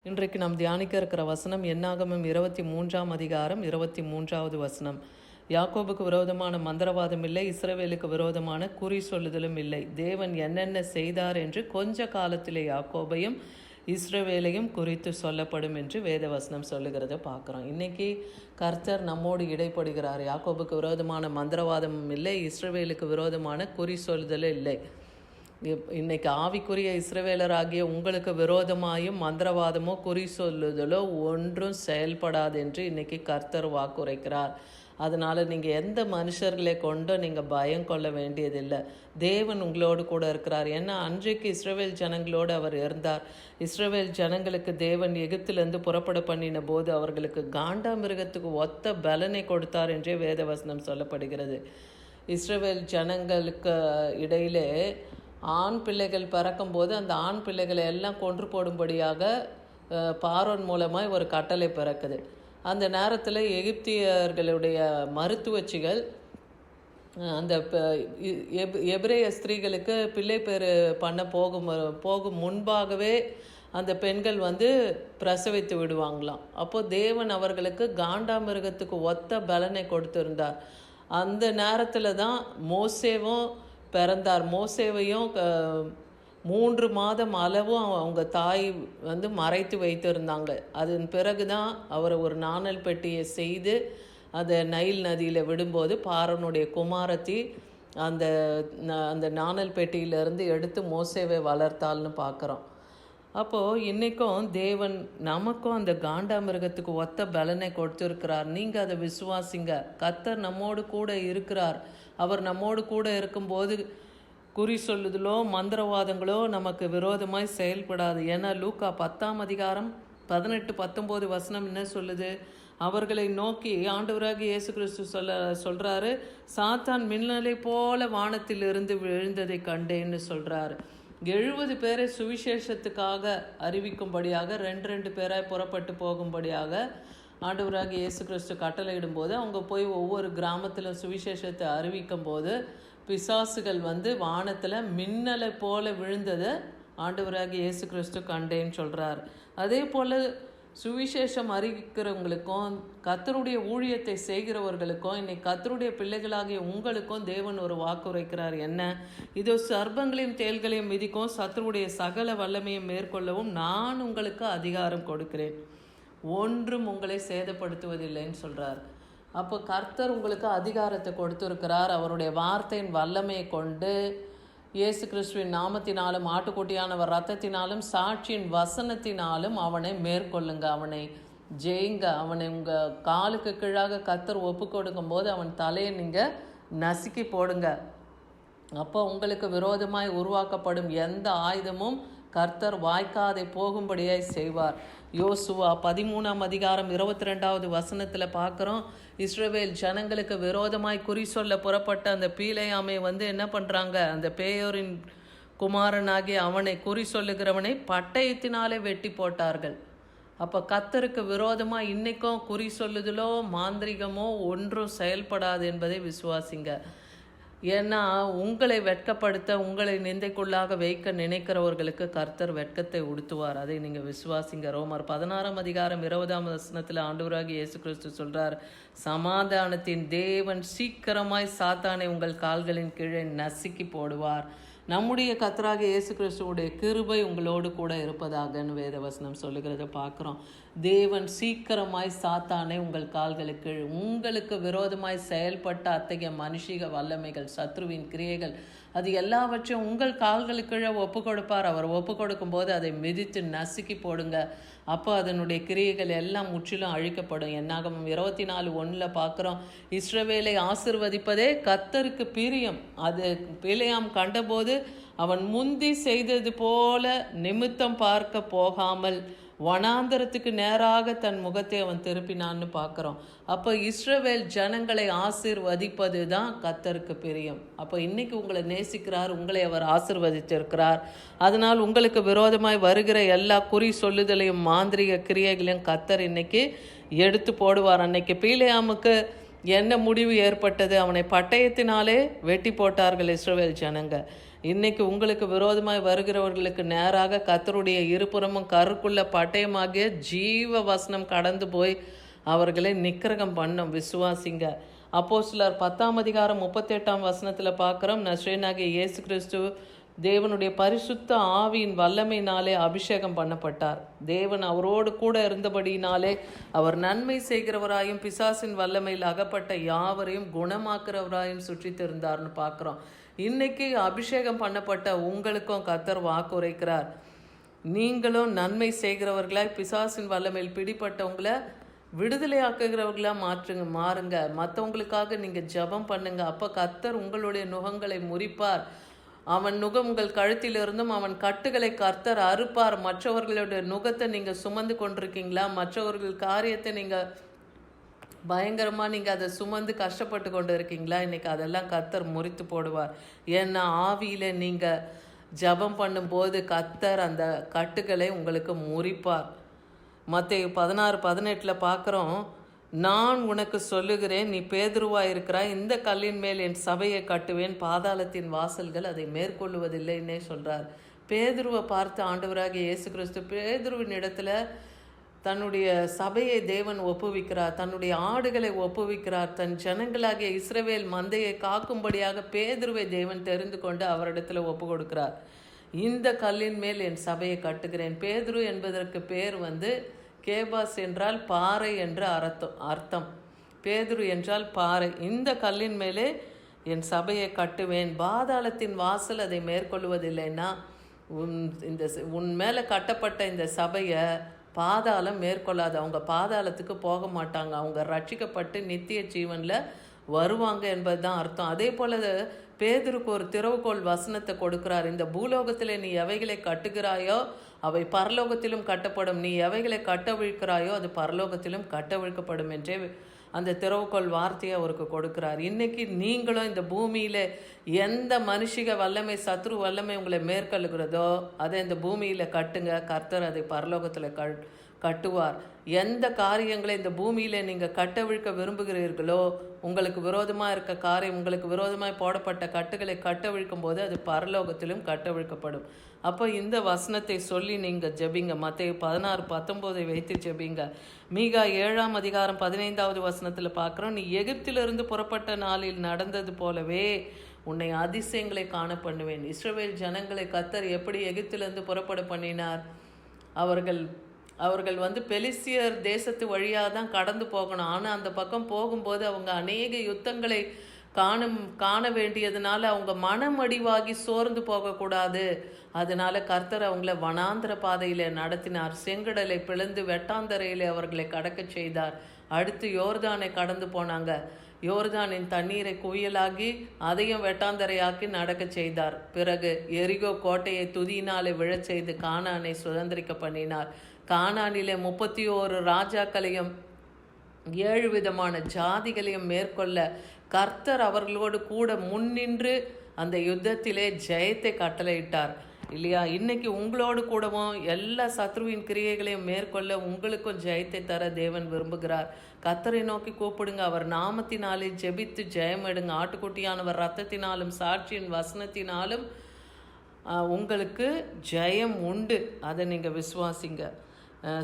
இன்றைக்கு நாம் தியானிக்க இருக்கிற வசனம் என்னாகமம் 23ஆம் அதிகாரம் 23வது வசனம். யாக்கோபுக்கு விரோதமான மந்திரவாதம் இல்லை, இஸ்ரவேலுக்கு விரோதமான குறி சொல்லுதலும் இல்லை. தேவன் என்னென்ன செய்தார் என்று கொஞ்ச காலத்திலே யாக்கோபையும் இஸ்ரவேலையும் குறித்து சொல்லப்படும் என்று வேதவசனம் சொல்லுகிறத பார்க்குறோம். இன்றைக்கி கர்த்தர் நம்மோடு இடைப்படுகிறார். யாக்கோபுக்கு விரோதமான மந்திரவாதமும் இல்லை, இஸ்ரவேலுக்கு விரோதமான குறி சொல்லுதலும் இல்லை. இன்னைக்கு ஆவிக்குரிய இஸ்ரவேலராகிய உங்களுக்கு விரோதமாயும் மந்திரவாதமோ குறி சொல்லுதலோ ஒன்றும் செயல்படாது என்று இன்னைக்கு கர்த்தர் வாக்குரைக்கிறார். அதனால் நீங்கள் எந்த மனுஷர்களை கொண்டு நீங்கள் பயம் கொள்ள வேண்டியதில்லை. தேவன் உங்களோடு கூட இருக்கிறார். ஏன்னா அன்றைக்கு இஸ்ரவேல் ஜனங்களோடு அவர் இருந்தார். இஸ்ரவேல் ஜனங்களுக்கு தேவன் எகிப்திலிருந்து புறப்பட பண்ணின போது அவர்களுக்கு காண்டாமிருகத்துக்கு ஒத்த பலனை கொடுத்தார் என்றே வேதவசனம் சொல்லப்படுகிறது. இஸ்ரவேல் ஜனங்களுக்கு இடையிலே ஆண் பிள்ளைகள் பிறக்கும்போது அந்த ஆண் பிள்ளைகளை எல்லாம் கொன்று போடும்படியாக பார்வோன் மூலமாக ஒரு கட்டளை பிறக்குது. அந்த நேரத்தில் எகிப்தியர்களுடைய மருத்துவச்சிகள் அந்த எபிரேய ஸ்திரீகளுக்கு பிள்ளை பேர் பண்ண போகும் முன்பாகவே அந்த பெண்கள் பிரசவித்து விடுவாங்களாம். அப்போது தேவன் அவர்களுக்கு காண்டாமிருகத்துக்கு ஒத்த பலனை கொடுத்திருந்தார். அந்த நேரத்தில் தான் மோசேவும் பிறந்தார். மோசேவையும் 3 மாதம் அளவும் அவங்க தாய் மறைத்து வைத்திருந்தாங்க. அதன் பிறகு தான் அவர் ஒரு நாணல் பெட்டியை செய்து அதை நைல் நதியில் விடும்போது பார்வோனுடைய குமாரத்தி அந்த நாணல் பெட்டியிலேருந்து எடுத்து மோசேவை வளர்த்தாள்னு பார்க்குறோம். அப்போது இன்றைக்கும் தேவன் நமக்கும் அந்த காண்டாமிருகத்துக்கு ஒத்த பலனை கொடுத்துருக்கிறார். நீங்கள் அதை விசுவாசிங்க. கர்த்தர் நம்மோடு கூட இருக்கிறார். அவர் நம்மோடு கூட இருக்கும்போது குறி சொல்லுதலோ மந்திரவாதங்களோ நமக்கு விரோதமாய் செயல்படாது. ஏன்னா லூக்கா 10ஆம் அதிகாரம் 18-19 வசனம் என்ன சொல்லுது? அவர்களை நோக்கி ஆண்டவராகிய இயேசு கிறிஸ்து சொல்கிறாரு, சாத்தான் மின்னலை போல வானத்திலிருந்து விழுந்ததை கண்டேன்னு சொல்கிறாரு. 70 பேரை சுவிசேஷத்துக்காக அறிவிக்கும்படியாக 2 பேராய் புறப்பட்டு போகும்படியாக ஆண்டவராகிய இயேசு கிறிஸ்து கட்டளையிடும்போது அவங்க போய் ஒவ்வொரு கிராமத்தில் சுவிசேஷத்தை அறிவிக்கும் போது பிசாசுகள் வானத்தில் மின்னலை போல விழுந்ததை ஆண்டவராகிய இயேசு கிறிஸ்து கண்டேன்னு சொல்கிறார். அதே போல் சுவிசேஷம் அறிவிக்கிறவங்களுக்கும் கர்த்தருடைய ஊழியத்தை செய்கிறவர்களுக்கும் இன்னைக்கு கர்த்தருடைய பிள்ளைகளாகிய உங்களுக்கும் தேவன் ஒரு வாக்குரைக்கிறார். என்ன? இதோ சர்ப்பங்களையும் தேள்களையும் மிதிக்கும், சத்துருடைய சகல வல்லமையும் மேற்கொள்ளவும் நான் உங்களுக்கு அதிகாரம் கொடுக்கிறேன், ஒன்றும் உங்களை சேதப்படுத்துவதில்லைன்னு சொல்கிறார். அப்போ கர்த்தர் உங்களுக்கு அதிகாரத்தை கொடுத்துருக்கிறார். அவருடைய வார்த்தையின் வல்லமையை கொண்டு இயேசு கிறிஸ்துவின் நாமத்தினாலும் ஆட்டுக்குட்டியானவர் ரத்தத்தினாலும் சாட்சியின் வசனத்தினாலும் அவனை மேற்கொள்ளுங்க, அவனை ஜெயிங்க. அவனை உங்கள் காலுக்கு கீழாக கர்த்தர் ஒப்பு கொடுக்கும் போது அவன் தலையை நீங்கள் நசுக்கி போடுங்க. அப்போ உங்களுக்கு விரோதமாய் உருவாக்கப்படும் எந்த ஆயுதமும் கர்த்தர் வாய்க்காதை போகும்படியாய் செய்வார். யோசுவா 13ஆம் அதிகாரம் 22வது வசனத்தில் பார்க்குறோம். இஸ்ரவேல் ஜனங்களுக்கு விரோதமாய் குறி சொல்ல புறப்பட்ட அந்த பீலேயாமை என்ன பண்ணுறாங்க? அந்த பேயோரின் குமாரனாகிய அவனை குறி சொல்லுகிறவனை பட்டயத்தினாலே வெட்டி போட்டார்கள். அப்போ கர்த்தருக்கு விரோதமாக இன்றைக்கும் குறி சொல்லுதலோ மாந்திரிகமோ ஒன்றும் செயல்படாது என்பதை விசுவாசிங்க. ஏன்னா உங்களை வெட்கப்படுத்த உங்களை நிந்தைக்குள்ளாக வைக்க நினைக்கிறவர்களுக்கு கர்த்தர் வெட்கத்தை உடுத்துவார். அதை நீங்கள் விசுவாசிங்க. ரோமர் 16ஆம் அதிகாரம் 20ஆம் வசனத்தில் ஆண்டவராகிய இயேசு கிறிஸ்து சொல்கிறார், சமாதானத்தின் தேவன் சீக்கிரமாய் சாத்தானை உங்கள் கால்களின் கீழே நசுக்கி போடுவார். நம்முடைய கர்த்தராகிய இயேசு கிறிஸ்துவுடைய கிருபை உங்களோடு கூட இருப்பதாகன்னு வேதவசனம் சொல்லுகிறத பார்க்குறோம். தேவன் சீக்கிரமாய் சாத்தானை உங்கள் கால்களுக்கு உங்களுக்கு விரோதமாய் செயல்பட்ட அத்தகைய மனுஷிக வல்லமைகள், சத்ருவின் கிரியைகள், அது எல்லாவற்றையும் உங்கள் கால்களுக்கு ஒப்பு கொடுப்பார். அவர் ஒப்பு கொடுக்கும் போது அதை மிதித்து நசுக்கி போடுங்க. அப்போ அதனுடைய கிரியைகள் எல்லாம் முற்றிலும் அழிக்கப்படும். என்னாகமம் 24:1 பார்க்குறோம், இஸ்ரவேலை ஆசிர்வதிப்பதே கர்த்தருக்கு பிரியம். அது பிலேயாம் கண்டபோது அவன் முந்தி செய்தது போல நிமித்தம் பார்க்க போகாமல் வனாந்தரத்துக்கு நேராக தன் முகத்தை அவன் திருப்பினான்னு பார்க்குறோம். அப்போ இஸ்ரவேல் ஜனங்களை ஆசிர்வதிப்பது தான் கர்த்தருக்கு பிரியம். அப்போ இன்றைக்கி உங்களை நேசிக்கிறார், உங்களை அவர் ஆசிர்வதித்திருக்கிறார். அதனால் உங்களுக்கு விரோதமாய் வருகிற எல்லா குறி சொல்லுதலையும் மாந்திரிக கிரியைகளையும் கர்த்தர் இன்னைக்கு எடுத்து போடுவார். அன்னைக்கு பீலேயாமுக்கு என்ன முடிவு ஏற்பட்டது? அவனை பட்டயத்தினாலே வெட்டி போட்டார்கள் இஸ்ரவேல் ஜனங்க. இன்னைக்கு உங்களுக்கு விரோதமாய் வருகிறவர்களுக்கு நேராக கர்த்தருடைய இருபுறமும் கருக்குள்ள பட்டயமாகிய ஜீவ வசனம் கடந்து போய் அவர்களை நிக்கிரகம் பண்ணும். விசுவாசிங்க. அப்போஸ்தலர் 10:38 பார்க்குறோம். நசரேயனாகிய இயேசு கிறிஸ்து தேவனுடைய பரிசுத்த ஆவியின் வல்லமையினாலே அபிஷேகம் பண்ணப்பட்டார். தேவன் அவரோடு கூட இருந்தபடியினாலே அவர் நன்மை செய்கிறவராயும் பிசாசின் வல்லமையில் அகப்பட்ட யாவரையும் குணமாக்குறவராயும் சுற்றித்து இருந்தார்னு பார்க்குறோம். இன்னைக்கு அபிஷேகம் பண்ணப்பட்ட உங்களுக்கும் கர்த்தர் வாக்குரைக்கிறார். நீங்களும் நன்மை செய்கிறவர்களாய் பிசாசின் வல்லமையில் பிடிப்பட்டவங்களை விடுதலையாக்குகிறவர்களாக மாறுங்க. மற்றவங்களுக்காக நீங்கள் ஜெபம் பண்ணுங்க. அப்போ கர்த்தர் உங்களுடைய நுகங்களை முறிப்பார். அவன் நுகம் உங்கள் கழுத்திலிருந்தும் அவன் கட்டுகளை கர்த்தர் அறுப்பார். மற்றவர்களுடைய நுகத்தை நீங்கள் சுமந்து கொண்டிருக்கீங்களா? மற்றவர்கள் காரியத்தை நீங்கள் பயங்கரமாக நீங்கள் அதை சுமந்து கஷ்டப்பட்டு கொண்டு இருக்கீங்களா? இன்றைக்கி அதெல்லாம் கர்த்தர் முறித்து போடுவார். ஏன்னா ஆவியில் நீங்கள் ஜெபம் பண்ணும்போது கர்த்தர் அந்த கட்டுகளை உங்களுக்கு முறிப்பார். மத்தேயு 16:18 பார்க்குறோம். நான் உனக்கு சொல்லுகிறேன், நீ பேதுருவாய் இருக்கிறாய், இந்த கல்லின் மேல் என் சபையை கட்டுவேன், பாதாளத்தின் வாசல்கள் அதை மேற்கொள்ளுவதில்லைன்னே சொல்கிறார். பேதுருவை பார்த்து ஆண்டவராகிய இயேசு கிறிஸ்து பேதுருவின் இடத்துல தன்னுடைய சபையை தேவன் ஒப்புவிக்கிறார், தன்னுடைய ஆடுகளை ஒப்புவிக்கிறார். தன் ஜனங்களாகிய இஸ்ரவேல் மந்தையை காக்கும்படியாக பேதுருவை தேவன் தெரிந்து கொண்டு அவரிடத்துல ஒப்பு கொடுக்கிறார். இந்த கல்லின் மேல் என் சபையை கட்டுகிறேன். பேதுரு என்பதற்கு பேர் கேபாஸ் என்றால் பாறை என்று அர்த்தம். பேதுரு என்றால் பாறை. இந்த கல்லின் மேலே என் சபையை கட்டுவேன், பாதாளத்தின் வாசல் அதை மேற்கொள்வதில்லைன்னா உன் மேலே கட்டப்பட்ட இந்த சபையை பாதாளம் மேற்கொள்ளாது. அவங்க பாதாளத்துக்கு போக மாட்டாங்க. அவங்க ரட்சிக்கப்பட்டு நித்திய ஜீவனில் வருவாங்க என்பது தான் அர்த்தம். அதே போல் பேதுருக்கு ஒரு திறவுகோள் வசனத்தை கொடுக்கிறார். இந்த பூலோகத்தில் நீ எவைகளை கட்டுகிறாயோ அவை பரலோகத்திலும் கட்டப்படும், நீ எவைகளை கட்டவிழ்க்கிறாயோ அது பரலோகத்திலும் கட்டவிழ்க்கப்படும் என்றே அந்த திறவுகோள் வார்த்தையை அவருக்கு கொடுக்கிறார். இன்னைக்கு நீங்களும் இந்த பூமியில் எந்த மனுஷிக வல்லமை சத்ரு வல்லமை உங்களை மேற்கொள்கிறதோ அதை இந்த பூமியில் கட்டுங்க. கர்த்தர் அதை பரலோகத்தில் கட்டுவார். எந்த காரியங்களை இந்த பூமியில் நீங்கள் கட்டவிழ்க்க விரும்புகிறீர்களோ, உங்களுக்கு விரோதமாக இருக்க காரியம், உங்களுக்கு விரோதமாக போடப்பட்ட கட்டுகளை கட்டவிழ்க்கும் போது அது பரலோகத்திலும் கட்டவிழ்க்கப்படும். அப்போ இந்த வசனத்தை சொல்லி நீங்கள் ஜெபிங்க. மத்தேயு 16:19 வைத்து ஜெபிங்க. மீகா 7:15 பார்க்குறோம். நீ எகிப்திலிருந்து புறப்பட்ட நாளில் நடந்தது போலவே உன்னை அதிசயங்களை காண பண்ணுவேன். இஸ்ரவேல் ஜனங்களை கர்த்தர் எப்படி எகிப்திலிருந்து புறப்பட பண்ணினார்? அவர்கள் பெலிஸ்தியர் தேசத்து வழியாக தான் கடந்து போகணும். ஆனால் அந்த பக்கம் போகும்போது அவங்க அநேக யுத்தங்களை காண வேண்டியதுனால அவங்க மனமடிவாகி சோர்ந்து போகக்கூடாது. அதனால கர்த்தர் அவங்கள வனாந்திர பாதையில் நடத்தினார். செங்கடலை பிளந்து வெட்டாந்தரையில் அவர்களை கடக்க செய்தார். அடுத்து யோர்தானை கடந்து போனாங்க. யோர்தானின் தண்ணீரை குவியலாகி அதையும் வெட்டாந்தரையாக்கி நடக்க செய்தார். பிறகு எரிகோ கோட்டையை துதியினாலே விழச் செய்து கானானை சுதந்திரிக்க பண்ணினார். கானானிலே 31 ராஜாக்களையும் 7 விதமான ஜாதிகளையும் மேற்கொள்ள கர்த்தர் அவர்களோடு கூட முன்னின்று அந்த யுத்தத்திலே ஜெயத்தை கட்டளையிட்டார் இல்லையா? இன்னைக்கு உங்களோடு கூடவும் எல்லா சத்ருவின் கிரியைகளையும் மேற்கொள்ள உங்களுக்கும் ஜெயத்தை தர தேவன் விரும்புகிறார். கர்த்தரை நோக்கி கூப்பிடுங்க. அவர் நாமத்தினாலே ஜெபித்து ஜெயம் எடுங்க. ஆட்டுக்குட்டியானவர் ரத்தத்தினாலும் சாட்சியின் வசனத்தினாலும் உங்களுக்கு ஜெயம் உண்டு. அதை நீங்கள் விசுவாசிங்க.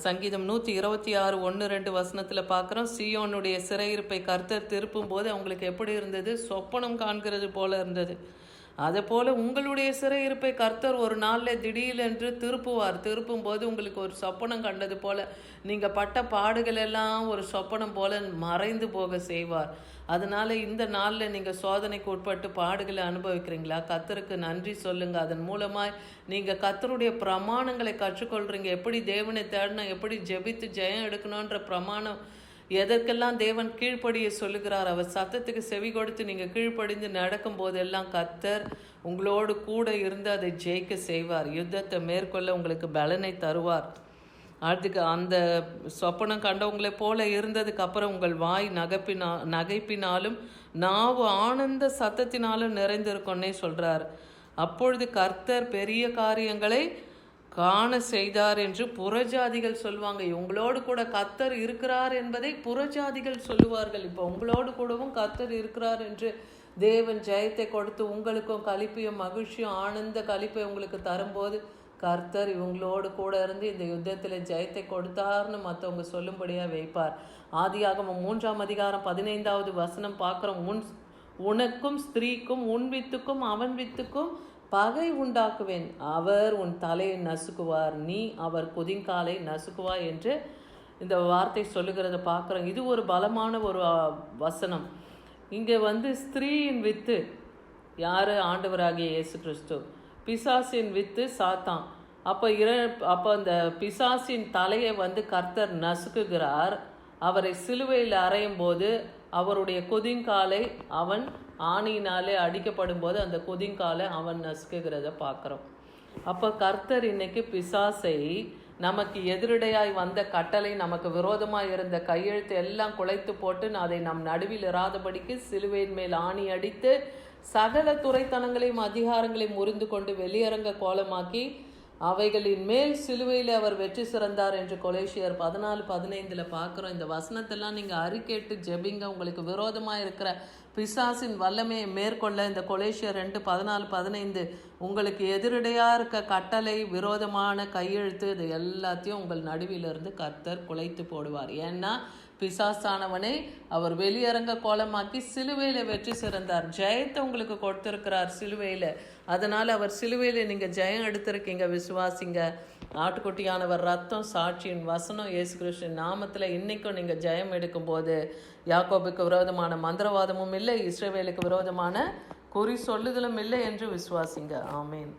சங்கீதம் 126:1-2 பார்க்குறோம். சீயோனுடைய சிறையிருப்பை கர்த்தர் திருப்பும் போது அவங்களுக்கு எப்படி இருந்தது? சொப்பனம் காண்கிறது போல இருந்தது. அதை போல் உங்களுடைய சிறையிருப்பை கர்த்தர் ஒரு நாளில் திடீரென்று திருப்பும் போது உங்களுக்கு ஒரு சொப்பனம் கண்டது போல் நீங்கள் பட்ட பாடுகள் எல்லாம் ஒரு சொப்பனம் போல் மறைந்து போக செய்வார். அதனால் இந்த நாளில் நீங்கள் சோதனைக்கு உட்பட்டு பாடுகளை அனுபவிக்கிறீங்களா? கர்த்தருக்கு நன்றி சொல்லுங்கள். அதன் மூலமாக நீங்கள் கர்த்தருடைய பிரமாணங்களை கற்றுக்கொள்கிறீங்க. எப்படி தேவனை தேடணும், எப்படி ஜெபித்து ஜெயம் எடுக்கணுன்ற பிரமாணம் எதற்கெல்லாம் தேவன் கீழ்ப்படிய சொல்லுகிறார். அவர் சத்தத்துக்கு செவி கொடுத்து நீங்கள் கீழ்ப்படிந்து நடக்கும் போதெல்லாம் கர்த்தர் உங்களோடு கூட இருந்து அதை ஜெயிக்க செய்வார். யுத்தத்தை மேற்கொள்ள உங்களுக்கு பலனை தருவார். அதுக்கு அந்த சொப்பனம் கண்டவங்களை போல இருந்ததுக்கு அப்புறம் உங்கள் வாய் நகைப்பினாலும் நாவு ஆனந்த சத்தத்தினாலும் நிறைந்திருக்கும்னே சொல்கிறார். அப்பொழுது கர்த்தர் பெரிய காரியங்களை காண செய்தார் என்று புறஜாதிகள் சொல்லுவாங்க. உங்களோடு கூட கர்த்தர் இருக்கிறார் என்பதை புறஜாதிகள் சொல்லுவார்கள். இப்போ உங்களோடு கூடவும் கர்த்தர் இருக்கிறார் என்று தேவன் ஜெயத்தை கொடுத்து உங்களுக்கும் களிப்பையும் மகிழ்ச்சியும் ஆனந்த களிப்பை உங்களுக்கு தரும்போது கர்த்தர் இவங்களோடு கூட இருந்து இந்த யுத்தத்தில் ஜெயத்தை கொடுத்தார்னு மற்றவங்க சொல்லும்படியாக வைப்பார். ஆதியாகமம் 3ஆம் அதிகாரம் 15வது வசனம் பார்க்குறோம். உனக்கும் ஸ்திரீக்கும் உன் வித்துக்கும் அவன் வித்துக்கும் பகை உண்டாக்குவேன், அவர் உன் தலையை நசுக்குவார், நீ அவர் குதிங்காலை நசுக்குவார் என்று இந்த வார்த்தை சொல்லுகிறத பார்க்குறோம். இது ஒரு பலமான ஒரு வசனம். இங்கே ஸ்திரீயின் வித்து யார்? ஆண்டவராகிய இயேசு கிறிஸ்து. பிசாசின் வித்து சாத்தான். அப்போ அந்த பிசாசின் தலையை கர்த்தர் நசுக்குகிறார். அவரை சிலுவையில் அறையும் போது அவருடைய குதிங்காலை அவன் ஆணியினாலே அடிக்கப்படும் போது அந்த குதிங்காலை அவன் நசுக்குகிறத பார்க்குறோம். அப்போ கர்த்தர் இன்னைக்கு பிசாசை நமக்கு எதிரடையாய் வந்த கட்டளை, நமக்கு விரோதமாக இருந்த கையெழுத்து எல்லாம் குலைத்து போட்டு அதை நம் நடுவில் இராதபடிக்கு சிலுவையின் மேல் ஆணி அடித்து சகல துறைத்தனங்களையும் அதிகாரங்களையும் முறிந்து கொண்டு வெளியரங்க கோலமாக்கி அவைகளின் மேல் சிலுவையில் அவர் வெற்றி சிறந்தார் என்று கொலேசியர் 14:15 பார்க்குறோம். இந்த வசனத்தெல்லாம் நீங்கள் அறிக்கேட்டு ஜெபிங்க. உங்களுக்கு விரோதமாக இருக்கிற பிசாசின் வல்லமையை மேற்கொள்ள இந்த கொலேசியர் 2:14-15 உங்களுக்கு எதிரடையாக இருக்க கட்டளை, விரோதமான கையெழுத்து, இது எல்லாத்தையும் உங்கள் நடுவிலிருந்து கர்த்தர் குலைத்து போடுவார். ஏன்னா பிசாசானவனை அவர் வெளியரங்க கோலமாக்கி சிலுவையில் வெற்றி சிறந்தார். ஜெயத்தை உங்களுக்கு கொடுத்துருக்கிறார் சிலுவையில். அதனால் அவர் சிலுவையில் நீங்கள் ஜெயம் எடுத்திருக்கீங்க. விசுவாசிங்க. ஆட்டுக்குட்டியானவர் ரத்தம், சாட்சியின் வசனம், இயேசு கிறிஸ்துவின் நாமத்தில் இன்றைக்கும் நீங்கள் ஜெயம் எடுக்கும்போது யாக்கோபுக்கு விரோதமான மந்திரவாதமும் இல்லை, இஸ்ரவேலுக்கு விரோதமான குறி சொல்லுதலும் இல்லை என்று விசுவாசிங்க. ஆமேன்.